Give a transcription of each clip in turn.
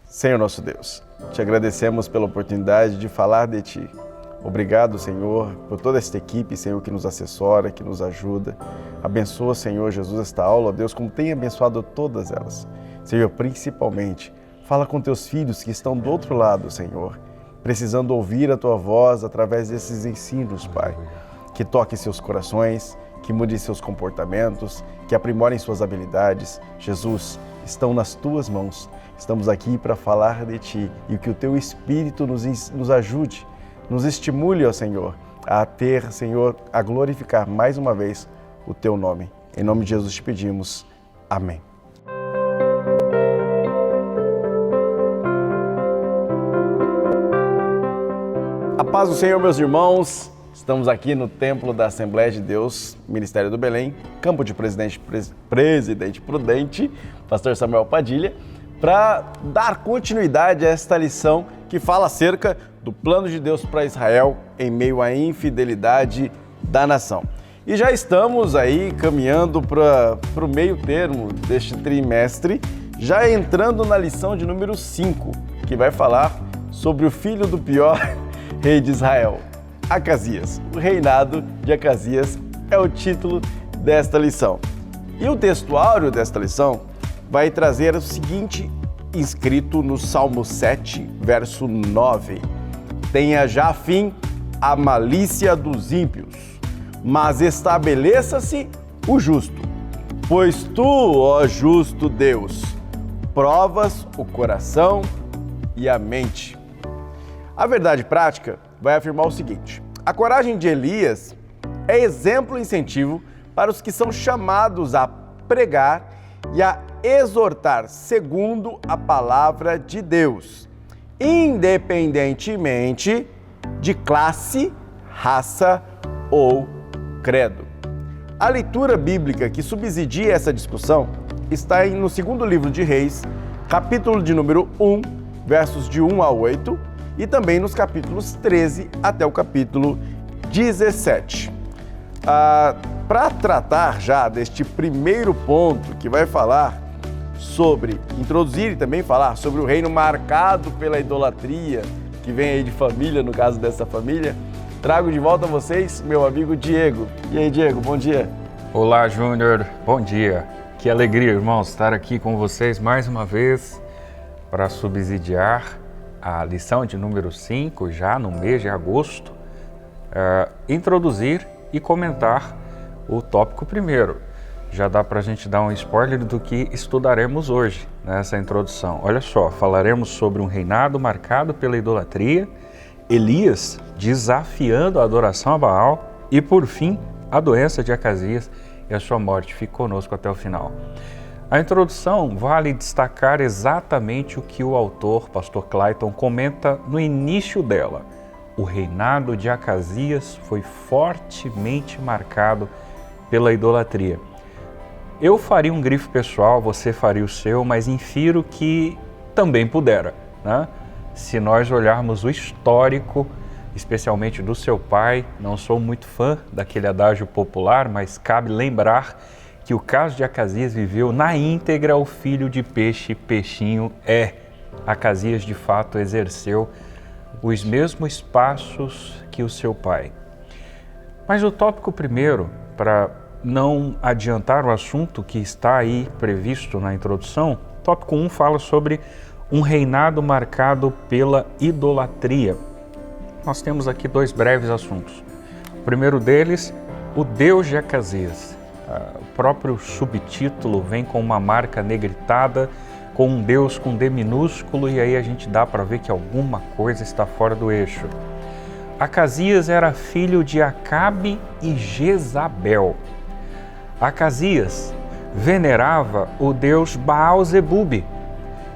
Senhor nosso Deus, te agradecemos pela oportunidade de falar de Ti. Obrigado, Senhor, por toda esta equipe, Senhor, que nos assessora, que nos ajuda. Abençoa, Senhor Jesus, esta aula, Deus, como tem abençoado todas elas. Senhor, principalmente, fala com Teus filhos que estão do outro lado, Senhor, precisando ouvir a Tua voz através desses ensinos, Pai. Que toque seus corações, que mude seus comportamentos, que aprimorem suas habilidades. Jesus, estão nas Tuas mãos. Estamos aqui para falar de Ti e que o Teu Espírito nos ajude, nos estimule, ó Senhor, a ter, Senhor, a glorificar mais uma vez o Teu nome. Em nome de Jesus te pedimos. Amém. A paz do Senhor, meus irmãos. Estamos aqui no Templo da Assembleia de Deus, Ministério do Belém, Campo de Presidente Prudente, Pastor Samuel Padilha, para dar continuidade a esta lição que fala acerca do plano de Deus para Israel em meio à infidelidade da nação. E já estamos aí caminhando para o meio termo deste trimestre, já entrando na lição de número 5, que vai falar sobre o filho do pior rei de Israel, Acasias. O reinado de Acasias é o título desta lição. E o textuário desta lição vai trazer o seguinte inscrito no Salmo 7, verso 9. Tenha já fim a malícia dos ímpios, mas estabeleça-se o justo. Pois tu, ó justo Deus, provas o coração e a mente. A verdade prática vai afirmar o seguinte: a coragem de Elias é exemplo e incentivo para os que são chamados a pregar e a exortar segundo a palavra de Deus, independentemente de classe, raça ou credo. A leitura bíblica que subsidia essa discussão está no segundo livro de Reis, capítulo de número 1, versos de 1 a 8, e também nos capítulos 13 até o capítulo 17. Para tratar já deste primeiro ponto, que vai falar sobre, introduzir e também falar sobre o reino marcado pela idolatria, que vem aí de família, no caso dessa família, trago de volta a vocês meu amigo Diego. E aí, Diego, bom dia. Olá, Júnior, bom dia. Que alegria, irmãos, estar aqui com vocês mais uma vez para subsidiar a lição de número 5, já no mês de agosto, introduzir e comentar o tópico primeiro. Já dá para a gente dar um spoiler do que estudaremos hoje nessa introdução. Olha só, falaremos sobre um reinado marcado pela idolatria, Elias desafiando a adoração a Baal e, por fim, a doença de Acasias e a sua morte. Fique conosco até o final. A introdução vale destacar exatamente o que o autor, pastor Clayton, comenta no início dela. O reinado de Acasias foi fortemente marcado pela idolatria. Eu faria um grifo pessoal, você faria o seu, mas infiro que também pudera, né? Se nós olharmos o histórico, especialmente do seu pai, não sou muito fã daquele adágio popular, mas cabe lembrar que o caso de Acasias viveu na íntegra o filho de peixe, peixinho é. Acasias de fato exerceu os mesmos passos que o seu pai. Mas o tópico primeiro, para não adiantar o assunto que está aí previsto na introdução, tópico 1 fala sobre um reinado marcado pela idolatria. Nós temos aqui dois breves assuntos. O primeiro deles, o Deus de Acasias. O próprio subtítulo vem com uma marca negritada, com um Deus com D minúsculo, e aí a gente dá para ver que alguma coisa está fora do eixo. Acasias era filho de Acabe e Jezabel. Acasias venerava o deus Baal-zebub,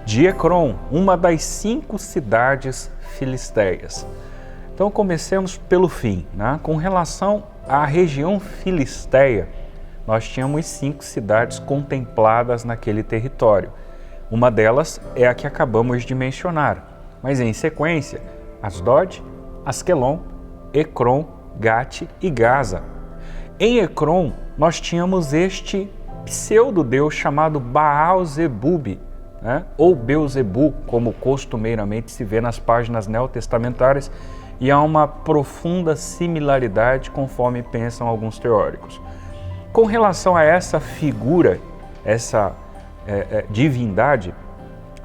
de Ecrom, uma das 5 cidades filisteias. Então comecemos pelo fim, né? Com relação à região filisteia, nós tínhamos 5 cidades contempladas naquele território. Uma delas é a que acabamos de mencionar, mas em sequência, Asdod, Asquelon, Ecrom, Gate e Gaza. Em Ecrom, nós tínhamos este pseudo-deus chamado Baal-zebub, né? Ou Beuzebu, como costumeiramente se vê nas páginas neotestamentárias, e há uma profunda similaridade conforme pensam alguns teóricos. Com relação a essa figura, essa divindade,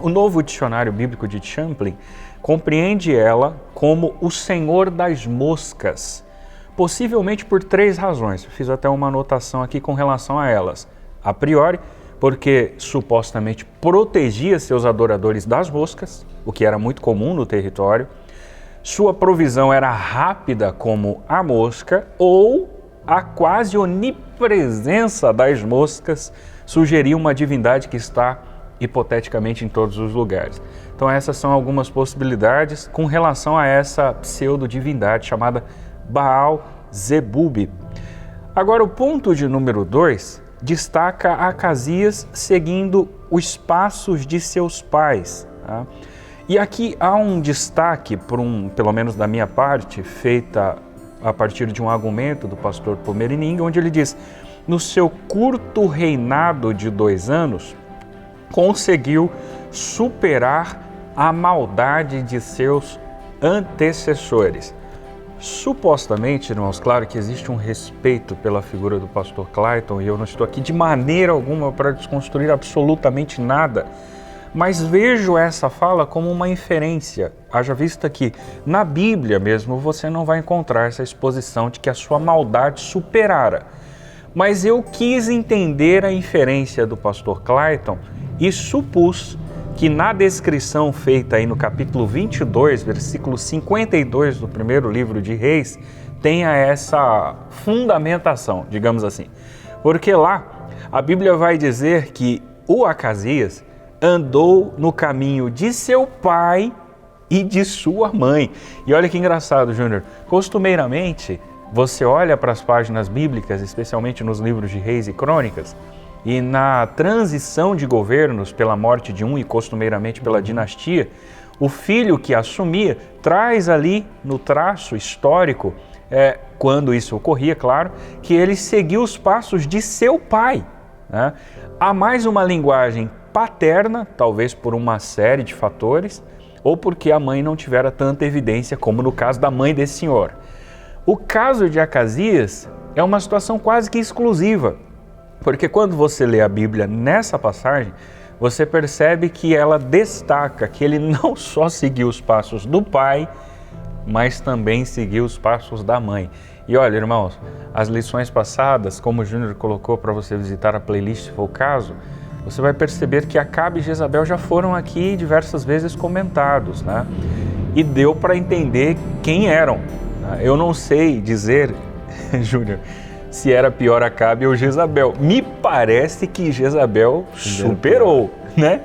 o Novo Dicionário Bíblico de Champlin compreende ela como o Senhor das Moscas, possivelmente por 3 razões. Fiz até uma anotação aqui com relação a elas. A priori, porque supostamente protegia seus adoradores das moscas, o que era muito comum no território. Sua provisão era rápida como a mosca, ou a quase onipresença das moscas sugeria uma divindade que está hipoteticamente em todos os lugares. Então essas são algumas possibilidades com relação a essa pseudo-divindade chamada Baal-Zebub. Agora o ponto de número 2 destaca Acasias seguindo os passos de seus pais. Tá? E aqui há um destaque, pelo menos da minha parte, feita a partir de um argumento do pastor Pomerining, onde ele diz: no seu curto reinado de 2 anos, conseguiu superar a maldade de seus antecessores. Supostamente, irmãos, claro que existe um respeito pela figura do pastor Clayton, e eu não estou aqui de maneira alguma para desconstruir absolutamente nada, mas vejo essa fala como uma inferência, haja vista que na Bíblia mesmo você não vai encontrar essa exposição de que a sua maldade superara. Mas eu quis entender a inferência do pastor Clayton e supus que na descrição feita aí no capítulo 22, versículo 52 do primeiro livro de Reis, tenha essa fundamentação, digamos assim. Porque lá a Bíblia vai dizer que o Acasias andou no caminho de seu pai e de sua mãe. E olha que engraçado, Júnior, costumeiramente você olha para as páginas bíblicas, especialmente nos livros de Reis e Crônicas, e na transição de governos pela morte de um e costumeiramente pela dinastia, o filho que assumia traz ali no traço histórico, quando isso ocorria, claro, que ele seguiu os passos de seu pai. Né? Há mais uma linguagem paterna, talvez por uma série de fatores, ou porque a mãe não tivera tanta evidência como no caso da mãe desse senhor. O caso de Acasias é uma situação quase que exclusiva, porque quando você lê a Bíblia nessa passagem, você percebe que ela destaca que ele não só seguiu os passos do pai, mas também seguiu os passos da mãe. E olha, irmãos, as lições passadas, como o Júnior colocou para você visitar a playlist, se for o caso, você vai perceber que Acabe e Jezabel já foram aqui diversas vezes comentados, né? E deu para entender quem eram. Eu não sei dizer, Júnior, se era pior Acabe ou Jezabel. Me parece que Jezabel superou, né?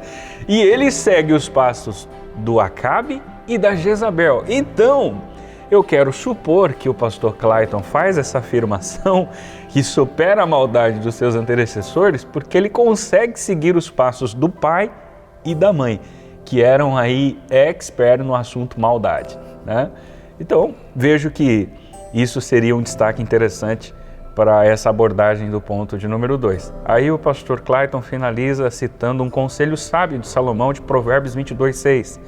E ele segue os passos do Acabe e da Jezabel. Então, eu quero supor que o pastor Clayton faz essa afirmação que supera a maldade dos seus antecessores porque ele consegue seguir os passos do pai e da mãe, que eram aí expert no assunto maldade, né? Então, vejo que isso seria um destaque interessante para essa abordagem do ponto de número 2. Aí o pastor Clayton finaliza citando um conselho sábio de Salomão de Provérbios 22:6,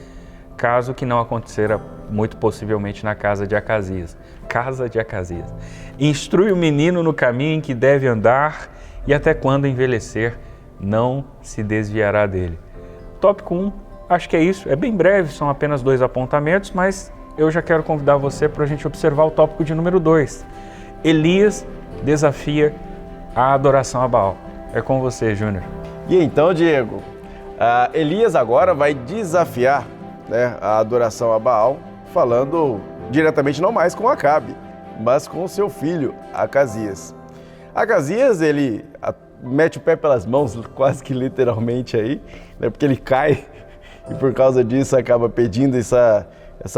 caso que não acontecera muito possivelmente na casa de Acasias. Casa de Acasias. Instrui o menino no caminho em que deve andar e até quando envelhecer não se desviará dele. Tópico 1, acho que é isso. É bem breve, são apenas 2 apontamentos, mas eu já quero convidar você para a gente observar o tópico de número 2. Elias desafia a adoração a Baal. É com você, Júnior. E então, Diego, Elias agora vai desafiar, né, a adoração a Baal, falando diretamente não mais com Acabe, mas com seu filho, Acasias. Acasias, ele mete o pé pelas mãos, quase que literalmente aí, né, porque ele cai e por causa disso acaba pedindo essa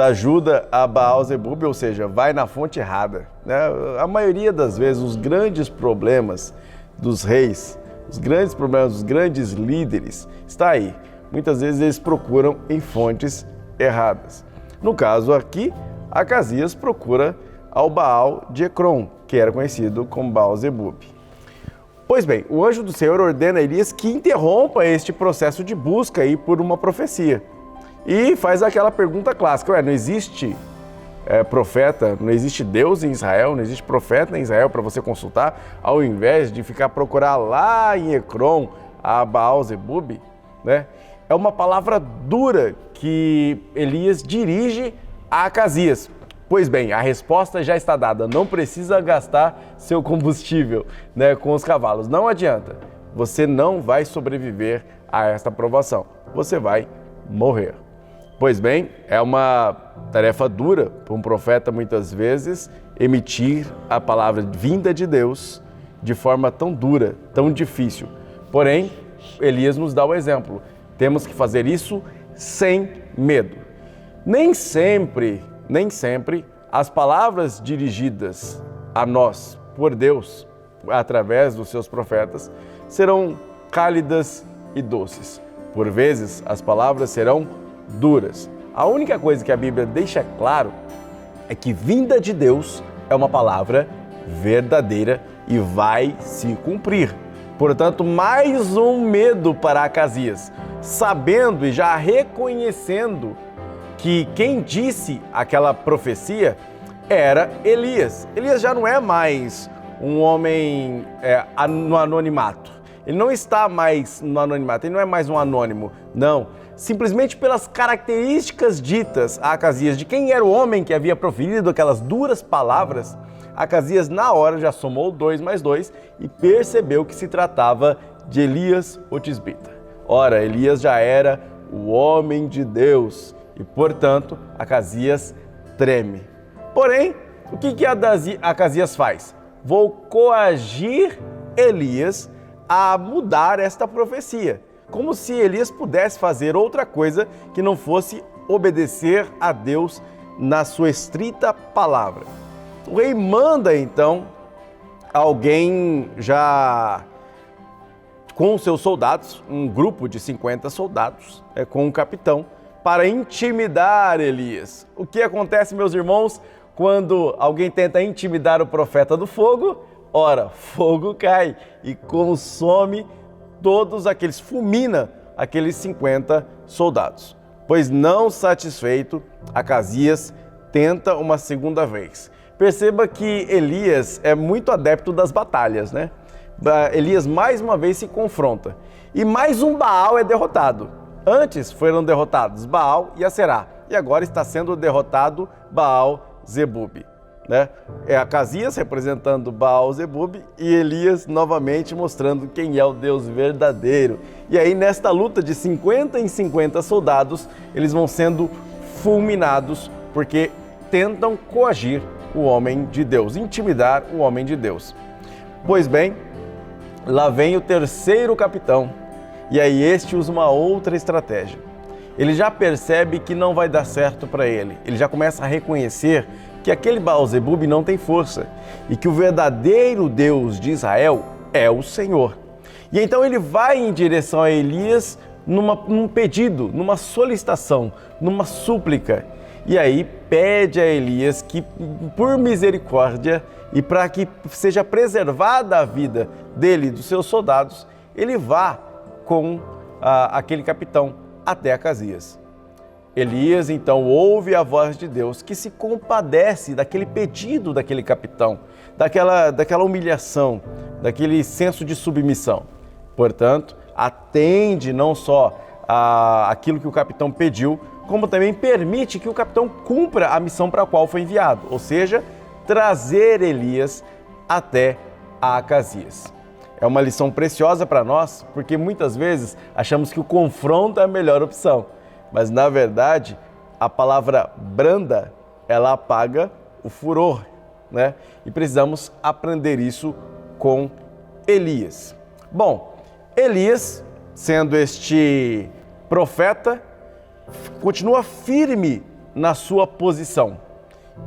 ajuda a Baal-Zebub, ou seja, vai na fonte errada. Né? A maioria das vezes, os grandes problemas dos reis, os grandes problemas dos grandes líderes, está aí. Muitas vezes eles procuram em fontes erradas. No caso aqui, Acasias procura ao Baal de Ecrom, que era conhecido como Baal-Zebub. Pois bem, o anjo do Senhor ordena a Elias que interrompa este processo de busca aí por uma profecia. E faz aquela pergunta clássica, não existe profeta, não existe Deus em Israel, não existe profeta em Israel para você consultar, ao invés de ficar procurar lá em Ecrom a Baal-zebub, né? É uma palavra dura que Elias dirige a Acasias. Pois bem, a resposta já está dada, não precisa gastar seu combustível, né, com os cavalos. Não adianta, você não vai sobreviver a esta provação, você vai morrer. Pois bem, é uma tarefa dura para um profeta muitas vezes emitir a palavra vinda de Deus de forma tão dura, tão difícil. Porém, Elias nos dá o exemplo, temos que fazer isso sem medo. Nem sempre as palavras dirigidas a nós por Deus, através dos seus profetas, serão cálidas e doces. Por vezes, as palavras serão duras. A única coisa que a Bíblia deixa claro é que vinda de Deus é uma palavra verdadeira e vai se cumprir. Portanto, mais um medo para Acasias, sabendo e já reconhecendo que quem disse aquela profecia era Elias. Elias já não é mais um homem no anonimato. Ele não está mais no anonimato, ele não é mais um anônimo. Não, simplesmente pelas características ditas a Acasias de quem era o homem que havia proferido aquelas duras palavras, Acasias na hora já somou 2 mais 2 e percebeu que se tratava de Elias o tisbita. Ora, Elias já era o homem de Deus e, portanto, Acasias treme. Porém, o que Acasias faz? Vou coagir Elias a mudar esta profecia, como se Elias pudesse fazer outra coisa que não fosse obedecer a Deus na sua estrita palavra. O rei manda então alguém já com seus soldados, um grupo de 50 soldados, com um capitão, para intimidar Elias. O que acontece, meus irmãos, quando alguém tenta intimidar o profeta do fogo? Ora, fogo cai e consome fulmina aqueles 50 soldados. Pois não satisfeito, Acasias tenta uma segunda vez. Perceba que Elias é muito adepto das batalhas, né? Elias mais uma vez se confronta e mais um Baal é derrotado. Antes foram derrotados Baal e Aserá e agora está sendo derrotado Baal-zebub, né? É Acasias representando Baal-zebub e Elias novamente mostrando quem é o Deus verdadeiro. E aí nesta luta de 50 em 50 soldados, eles vão sendo fulminados porque tentam coagir o homem de Deus, intimidar o homem de Deus. Pois bem, lá vem o terceiro capitão, e aí este usa uma outra estratégia. Ele já percebe que não vai dar certo para ele, ele já começa a reconhecer que aquele Baal-zebub não tem força e que o verdadeiro Deus de Israel é o Senhor. E então ele vai em direção a Elias num pedido, numa solicitação, numa súplica. E aí pede a Elias que, por misericórdia e para que seja preservada a vida dele e dos seus soldados, ele vá com aquele capitão até Acasias. Elias então ouve a voz de Deus que se compadece daquele pedido daquele capitão, daquela humilhação, daquele senso de submissão. Portanto, atende não só aquilo que o capitão pediu, como também permite que o capitão cumpra a missão para a qual foi enviado, ou seja, trazer Elias até a Acasias. É uma lição preciosa para nós, porque muitas vezes achamos que o confronto é a melhor opção, mas na verdade a palavra branda, ela apaga o furor, né? E precisamos aprender isso com Elias. Bom, Elias, sendo este profeta, continua firme na sua posição.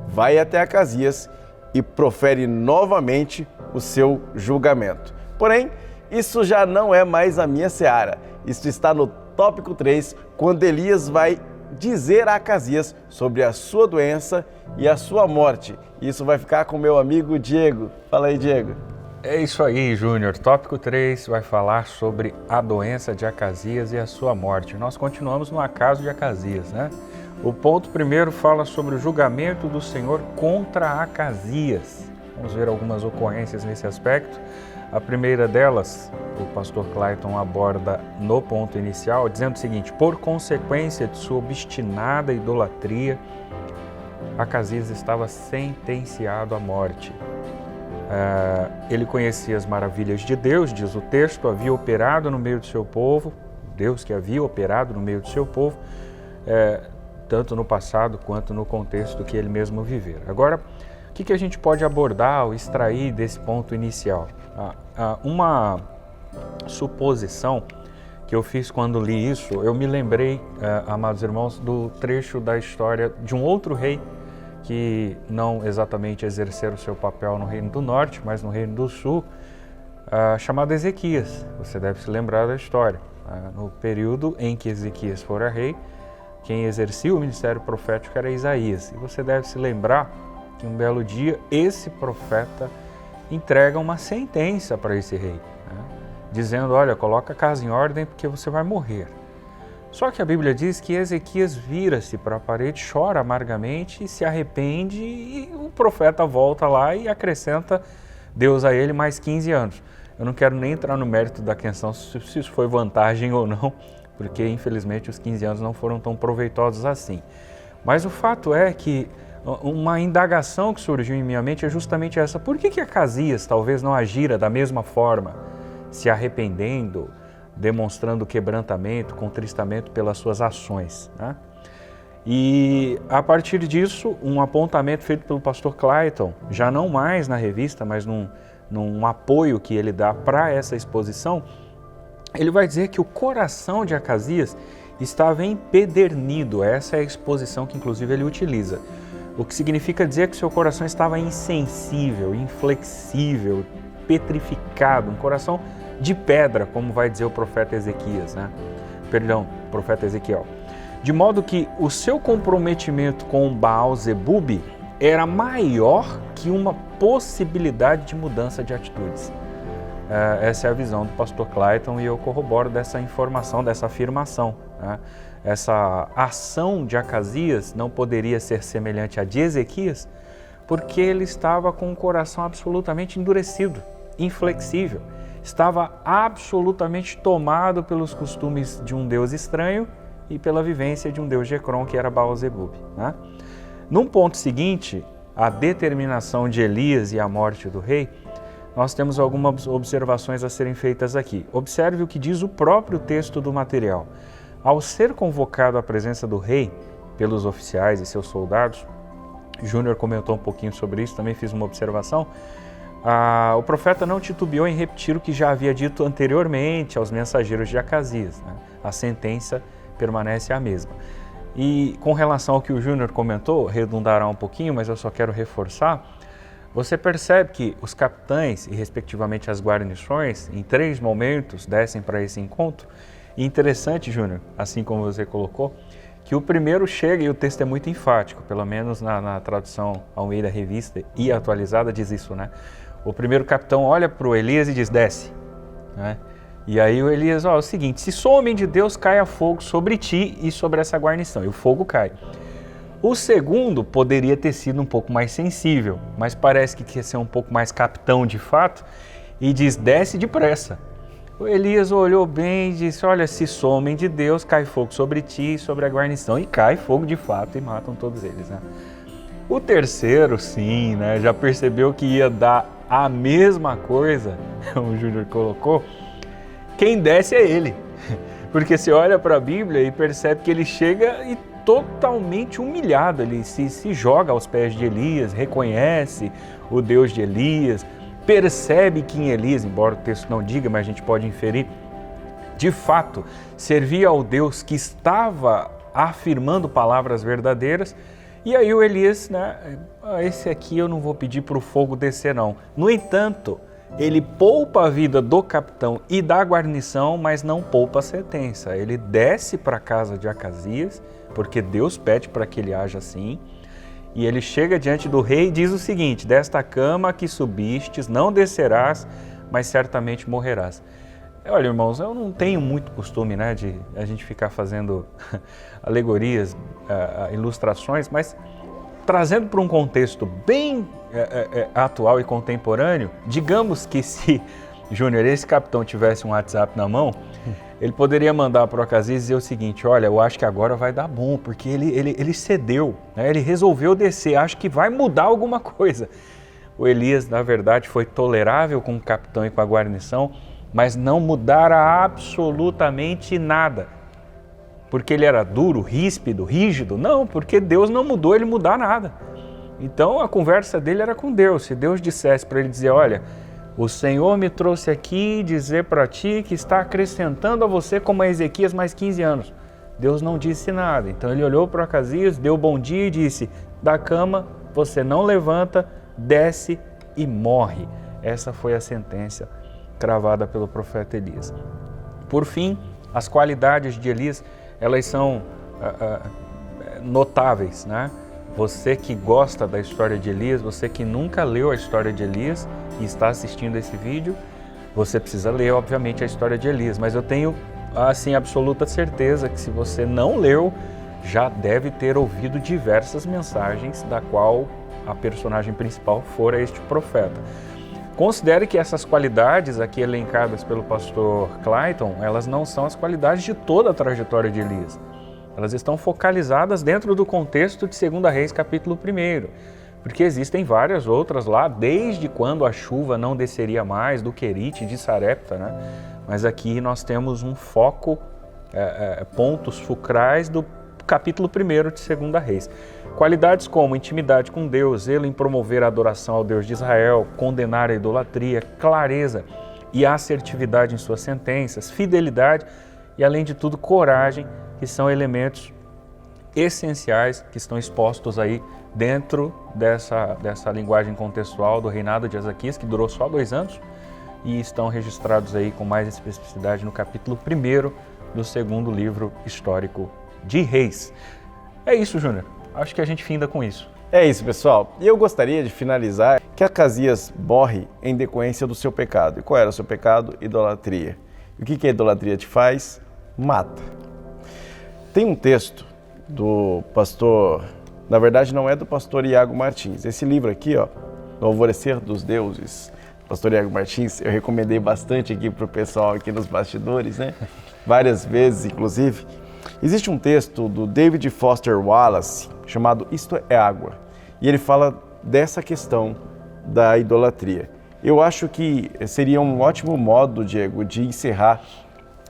Vai até Acasias e profere novamente o seu julgamento. Porém, isso já não é mais a minha seara. Isso está no tópico 3, quando Elias vai dizer a Acasias sobre a sua doença e a sua morte. Isso vai ficar com meu amigo Diego. Fala aí, Diego. É isso aí, Júnior. Tópico 3 vai falar sobre a doença de Acasias e a sua morte. Nós continuamos no acaso de Acasias, né? O ponto primeiro fala sobre o julgamento do Senhor contra Acasias. Vamos ver algumas ocorrências nesse aspecto. A primeira delas, o pastor Clayton aborda no ponto inicial, dizendo o seguinte: por consequência de sua obstinada idolatria, Acasias estava sentenciado à morte. Ele conhecia as maravilhas de Deus, diz o texto, havia operado no meio do seu povo, Deus que havia operado no meio do seu povo, tanto no passado quanto no contexto que ele mesmo vivera. Agora, o que a gente pode abordar ou extrair desse ponto inicial? Uma suposição que eu fiz quando li isso, eu me lembrei, amados irmãos, do trecho da história de um outro rei que não exatamente exerceram o seu papel no Reino do Norte, mas no Reino do Sul, chamado Ezequias. Você deve se lembrar da história. No período em que Ezequias fora rei, quem exercia o ministério profético era Isaías. E você deve se lembrar que um belo dia esse profeta entrega uma sentença para esse rei, né? Dizendo: olha, coloca a casa em ordem porque você vai morrer. Só que a Bíblia diz que Ezequias vira-se para a parede, chora amargamente e se arrepende, e o profeta volta lá e acrescenta Deus a ele mais 15 anos. Eu não quero nem entrar no mérito da questão se isso foi vantagem ou não, porque infelizmente os 15 anos não foram tão proveitosos assim. Mas o fato é que uma indagação que surgiu em minha mente é justamente essa: por que Acasias talvez não agira da mesma forma, se arrependendo, demonstrando quebrantamento, contristamento pelas suas ações, né? E a partir disso, um apontamento feito pelo pastor Clayton, já não mais na revista, mas num apoio que ele dá para essa exposição, ele vai dizer que o coração de Acasias estava empedernido. Essa é a exposição que inclusive ele utiliza. O que significa dizer que seu coração estava insensível, inflexível, petrificado, um coração de pedra, como vai dizer o profeta Ezequias, né? Perdão, profeta Ezequiel. De modo que o seu comprometimento com Baal-zebub era maior que uma possibilidade de mudança de atitudes. Essa é a visão do pastor Clayton e eu corroboro dessa informação, dessa afirmação, né? Essa ação de Acasias não poderia ser semelhante à de Ezequias, porque ele estava com o coração absolutamente endurecido, inflexível. Estava absolutamente tomado pelos costumes de um Deus estranho e pela vivência de um Deus de Ecrón, que era Baal-zebub, né? Num ponto seguinte, a determinação de Elias e a morte do rei, nós temos algumas observações a serem feitas aqui. Observe o que diz o próprio texto do material. Ao ser convocado à presença do rei pelos oficiais e seus soldados, Júnior comentou um pouquinho sobre isso, também fiz uma observação. O profeta não titubeou em repetir o que já havia dito anteriormente aos mensageiros de Acasias, né? A sentença permanece a mesma. E com relação ao que o Júnior comentou, redundará um pouquinho, mas eu só quero reforçar, você percebe que os capitães e respectivamente as guarnições, em 3 momentos, descem para esse encontro. E interessante, Júnior, assim como você colocou, que o primeiro chega, e o texto é muito enfático, pelo menos na tradução Almeida Revista e atualizada diz isso, né? O primeiro capitão olha para o Elias e diz: desce, né? E aí o Elias: é o seguinte, se sou homem de Deus, caia fogo sobre ti e sobre essa guarnição. E o fogo cai. O segundo poderia ter sido um pouco mais sensível, mas parece que quer ser um pouco mais capitão de fato e diz: desce depressa. O Elias olhou bem e disse: olha, se sou homem de Deus, cai fogo sobre ti e sobre a guarnição. E cai fogo de fato e matam todos eles, né? O terceiro, sim, né, já percebeu que ia dar a mesma coisa, o Júnior colocou. Quem desce é ele, porque você olha para a Bíblia e percebe que ele chega e totalmente humilhado, ele se joga aos pés de Elias, reconhece o Deus de Elias, percebe que em Elias, embora o texto não diga, mas a gente pode inferir, de fato, servia ao Deus que estava afirmando palavras verdadeiras. E aí o Elias, né, esse aqui eu não vou pedir para o fogo descer não. No entanto, ele poupa a vida do capitão e da guarnição, mas não poupa a sentença. Ele desce para a casa de Acasias, porque Deus pede para que ele haja assim, E ele chega diante do rei e diz o seguinte: desta cama que subistes não descerás, mas certamente morrerás. Olha, irmãos, eu não tenho muito costume, né, de a gente ficar fazendo alegorias, ilustrações, mas trazendo para um contexto bem atual e contemporâneo, digamos que se, Júnior, esse capitão tivesse um WhatsApp na mão, ele poderia mandar para o Acasias e dizer o seguinte: olha, eu acho que agora vai dar bom, porque ele cedeu, né? Ele resolveu descer, acho que vai mudar alguma coisa. O Elias, na verdade, foi tolerável com o capitão e com a guarnição, mas não mudara absolutamente nada. Porque ele era duro, ríspido, rígido? Não, porque Deus não mudou ele mudar nada. Então a conversa dele era com Deus. Se Deus dissesse para ele dizer: olha, o Senhor me trouxe aqui dizer para ti que está acrescentando a você como a Ezequias mais 15 anos. Deus não disse nada. Então ele olhou para Acasias, deu bom dia e disse: da cama você não levanta, desce e morre. Essa foi a sentença cravada pelo profeta Elias. Por fim, as qualidades de Elias, elas são notáveis, né? Você que gosta da história de Elias, você que nunca leu a história de Elias e está assistindo esse vídeo, você precisa ler, obviamente, a história de Elias. Mas eu tenho, assim, absoluta certeza que se você não leu, já deve ter ouvido diversas mensagens da qual a personagem principal fora este profeta. Considere que essas qualidades aqui elencadas pelo pastor Clayton, elas não são as qualidades de toda a trajetória de Elias. Elas estão focalizadas dentro do contexto de 2 Reis, capítulo 1, porque existem várias outras lá, desde quando a chuva não desceria mais, do Querite, de Sarepta, né? Mas aqui nós temos um foco, pontos fulcrais do capítulo 1 de 2 Reis. Qualidades como intimidade com Deus, zelo em promover a adoração ao Deus de Israel, condenar a idolatria, clareza e assertividade em suas sentenças, fidelidade e, além de tudo, coragem, que são elementos essenciais que estão expostos aí dentro dessa linguagem contextual do reinado de Ezequias, que durou só 2 anos, e estão registrados aí com mais especificidade no capítulo 1 do 2º livro histórico de Reis. É isso, Júnior. Acho que a gente finda com isso. É isso, pessoal. E eu gostaria de finalizar que Acasias morre em decorrência do seu pecado. E qual era o seu pecado? Idolatria. E o que a idolatria te faz? Mata. Tem um texto do pastor, na verdade não é do pastor Iago Martins. Esse livro aqui, ó, No Alvorecer dos Deuses, pastor Iago Martins, eu recomendei bastante aqui para o pessoal aqui nos bastidores, né? Várias vezes, inclusive. Existe um texto do David Foster Wallace chamado Isto é Água, e ele fala dessa questão da idolatria. Eu acho que seria um ótimo modo, Diego, de encerrar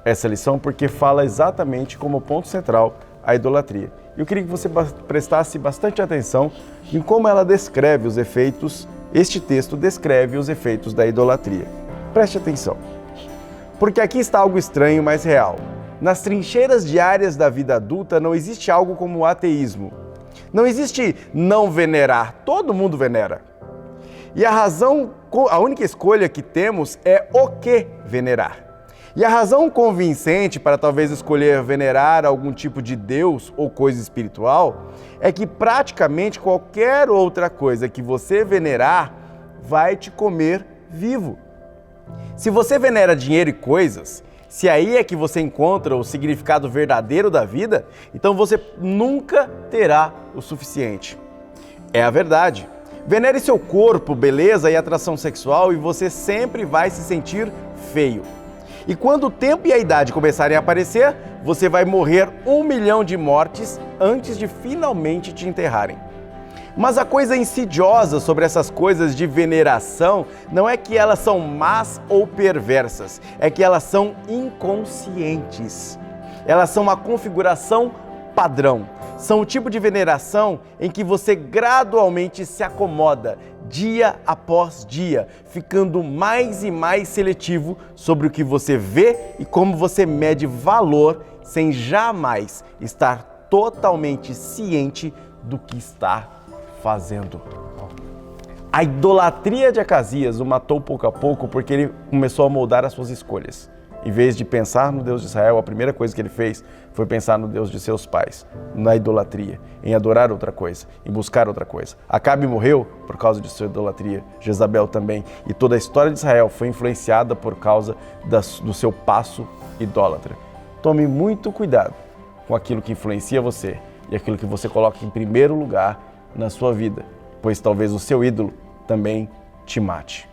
essa lição, porque fala exatamente como ponto central a idolatria. Eu queria que você prestasse bastante atenção em como ela descreve os efeitos, este texto descreve os efeitos da idolatria. Preste atenção, porque aqui está algo estranho, mas real. Nas trincheiras diárias da vida adulta não existe algo como o ateísmo. Não existe não venerar, todo mundo venera. E a única escolha que temos é o que venerar. E a razão convincente para talvez escolher venerar algum tipo de Deus ou coisa espiritual é que praticamente qualquer outra coisa que você venerar vai te comer vivo. Se você venera dinheiro e coisas, se aí é que você encontra o significado verdadeiro da vida, então você nunca terá o suficiente. É a verdade. Venere seu corpo, beleza e atração sexual e você sempre vai se sentir feio. E quando o tempo e a idade começarem a aparecer, você vai morrer 1 milhão de mortes antes de finalmente te enterrarem. Mas a coisa insidiosa sobre essas coisas de veneração não é que elas são más ou perversas, é que elas são inconscientes. Elas são uma configuração padrão. São o tipo de veneração em que você gradualmente se acomoda, dia após dia, ficando mais e mais seletivo sobre o que você vê e como você mede valor, sem jamais estar totalmente ciente do que está fazendo. A idolatria de Acasias o matou pouco a pouco porque ele começou a moldar as suas escolhas. Em vez de pensar no Deus de Israel, a primeira coisa que ele fez foi pensar no Deus de seus pais, na idolatria, em adorar outra coisa, em buscar outra coisa. Acabe morreu por causa de sua idolatria, Jezabel também, e toda a história de Israel foi influenciada por causa do seu passo idólatra. Tome muito cuidado com aquilo que influencia você e aquilo que você coloca em primeiro lugar na sua vida, pois talvez o seu ídolo também te mate.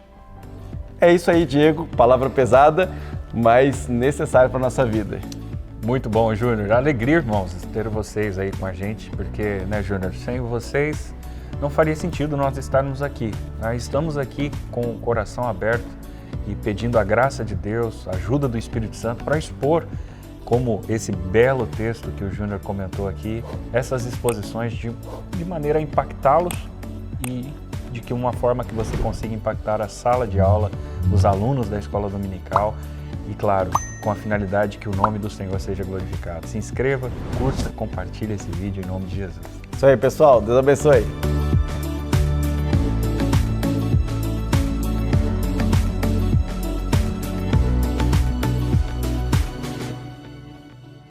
É isso aí, Diego, palavra pesada, mas necessária para a nossa vida. Muito bom, Júnior. Alegria, irmãos, ter vocês aí com a gente, porque, né, Júnior, sem vocês não faria sentido nós estarmos aqui. Estamos aqui com o coração aberto e pedindo a graça de Deus, a ajuda do Espírito Santo para expor, como esse belo texto que o Júnior comentou aqui, essas exposições de maneira a impactá-los e de que uma forma que você consiga impactar a sala de aula, os alunos da escola dominical e, claro, com a finalidade que o nome do Senhor seja glorificado. Se inscreva, curta, compartilhe esse vídeo em nome de Jesus. Isso aí, pessoal. Deus abençoe.